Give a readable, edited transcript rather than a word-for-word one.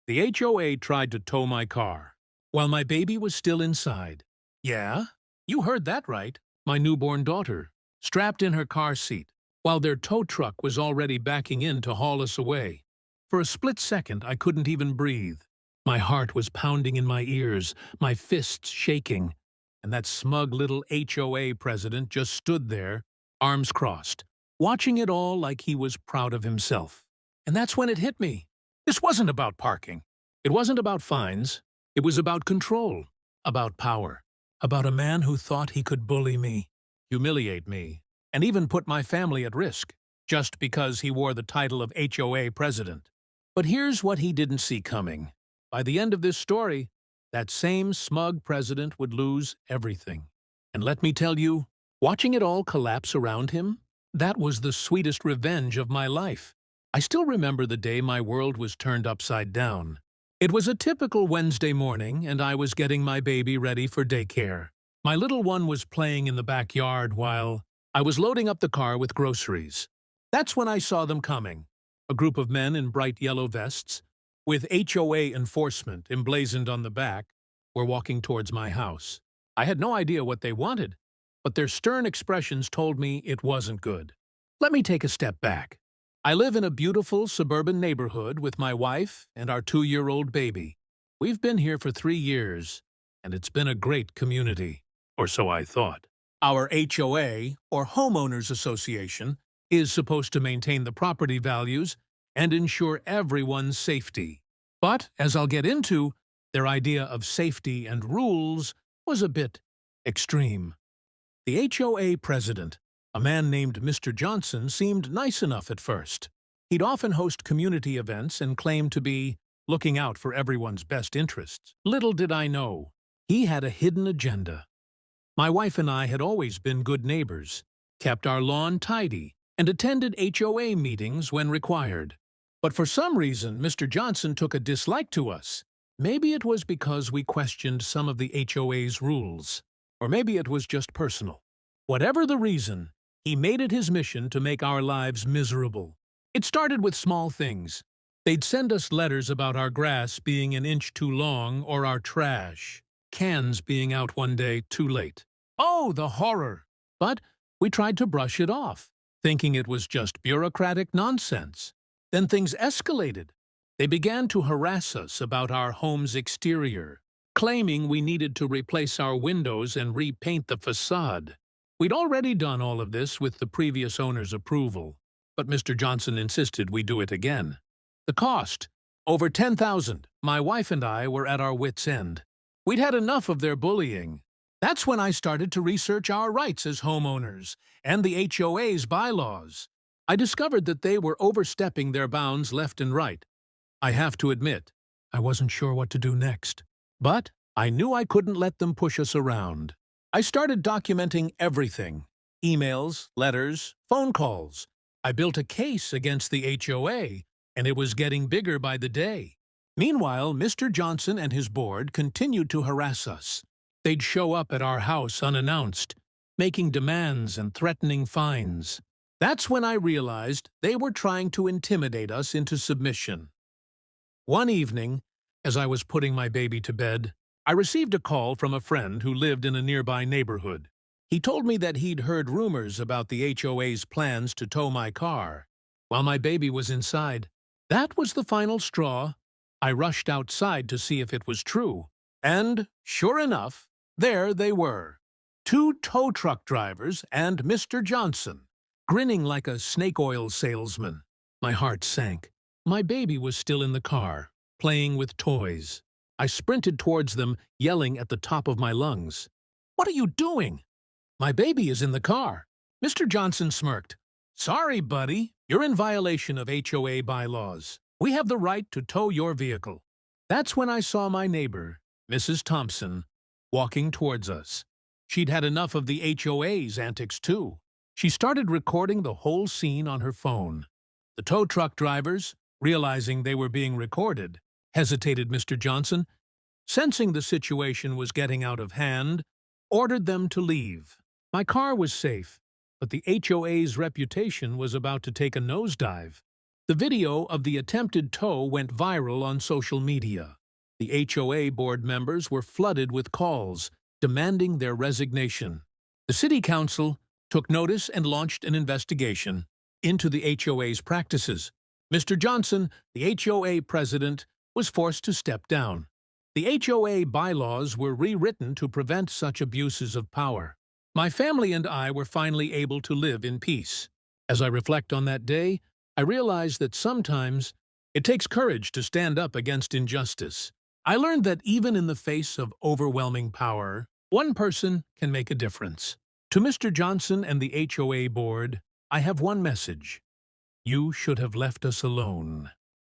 The HOA tried to tow my car, while my baby was still inside. Yeah, you heard that right. My newborn daughter, strapped in her car seat, while their tow truck was already backing in to haul us away. For a split second, I couldn't even breathe. My heart was pounding in my ears, my fists shaking, and that smug little HOA president just stood there, arms crossed, watching it all like he was proud of himself. And that's when it hit me. This wasn't about parking. It wasn't about fines. It was about control, about power, about a man who thought he could bully me, humiliate me, and even put my family at risk, just because he wore the title of HOA president. But here's what he didn't see coming. By the end of this story, that same smug president would lose everything. And let me tell you, watching it all collapse around him, that was the sweetest revenge of my life. I still remember the day my world was turned upside down. It was a typical Wednesday morning, and I was getting my baby ready for daycare. My little one was playing in the backyard while I was loading up the car with groceries. That's when I saw them coming. A group of men in bright yellow vests, with HOA enforcement emblazoned on the back, were walking towards my house. I had no idea what they wanted, but their stern expressions told me it wasn't good. Let me take a step back. I live in a beautiful suburban neighborhood with my wife and our 2-year-old baby. We've been here for 3 years, and it's been a great community, or so I thought. Our HOA, or Homeowners Association, is supposed to maintain the property values and ensure everyone's safety. But, as I'll get into, their idea of safety and rules was a bit extreme. The HOA president, a man named Mr. Johnson, seemed nice enough at first. He'd often host community events and claim to be looking out for everyone's best interests. Little did I know, he had a hidden agenda. My wife and I had always been good neighbors, kept our lawn tidy, and attended HOA meetings when required. But for some reason, Mr. Johnson took a dislike to us. Maybe it was because we questioned some of the HOA's rules, or maybe it was just personal. Whatever the reason, he made it his mission to make our lives miserable. It started with small things. They'd send us letters about our grass being an inch too long or our trash cans being out one day too late. Oh, the horror! But we tried to brush it off, thinking it was just bureaucratic nonsense. Then things escalated. They began to harass us about our home's exterior, claiming we needed to replace our windows and repaint the facade. We'd already done all of this with the previous owner's approval, but Mr. Johnson insisted we do it again. The cost? Over $10,000. My wife and I were at our wits' end. We'd had enough of their bullying. That's when I started to research our rights as homeowners and the HOA's bylaws. I discovered that they were overstepping their bounds left and right. I have to admit, I wasn't sure what to do next. But I knew I couldn't let them push us around. I started documenting everything: emails, letters, phone calls. I built a case against the HOA, and it was getting bigger by the day. Meanwhile, Mr. Johnson and his board continued to harass us. They'd show up at our house unannounced, making demands and threatening fines. That's when I realized they were trying to intimidate us into submission. One evening, as I was putting my baby to bed, I received a call from a friend who lived in a nearby neighborhood. He told me that he'd heard rumors about the HOA's plans to tow my car while my baby was inside. That was the final straw. I rushed outside to see if it was true. And, sure enough, there they were. 2 tow truck drivers and Mr. Johnson, grinning like a snake oil salesman. My heart sank. My baby was still in the car, playing with toys. I sprinted towards them, yelling at the top of my lungs. "What are you doing?" "My baby is in the car." Mr. Johnson smirked. "Sorry, buddy. You're in violation of HOA bylaws. We have the right to tow your vehicle." That's when I saw my neighbor, Mrs. Thompson, walking towards us. She'd had enough of the HOA's antics, too. She started recording the whole scene on her phone. The tow truck drivers, realizing they were being recorded, hesitated. Mr. Johnson, sensing the situation was getting out of hand, ordered them to leave. My car was safe, but the HOA's reputation was about to take a nosedive. The video of the attempted tow went viral on social media. The HOA board members were flooded with calls demanding their resignation. The City Council took notice and launched an investigation into the HOA's practices. Mr. Johnson, the HOA president, was forced to step down. The HOA bylaws were rewritten to prevent such abuses of power. My family and I were finally able to live in peace. As I reflect on that day, I realize that sometimes it takes courage to stand up against injustice. I learned that even in the face of overwhelming power, one person can make a difference. To Mr. Johnson and the HOA board, I have one message. You should have left us alone.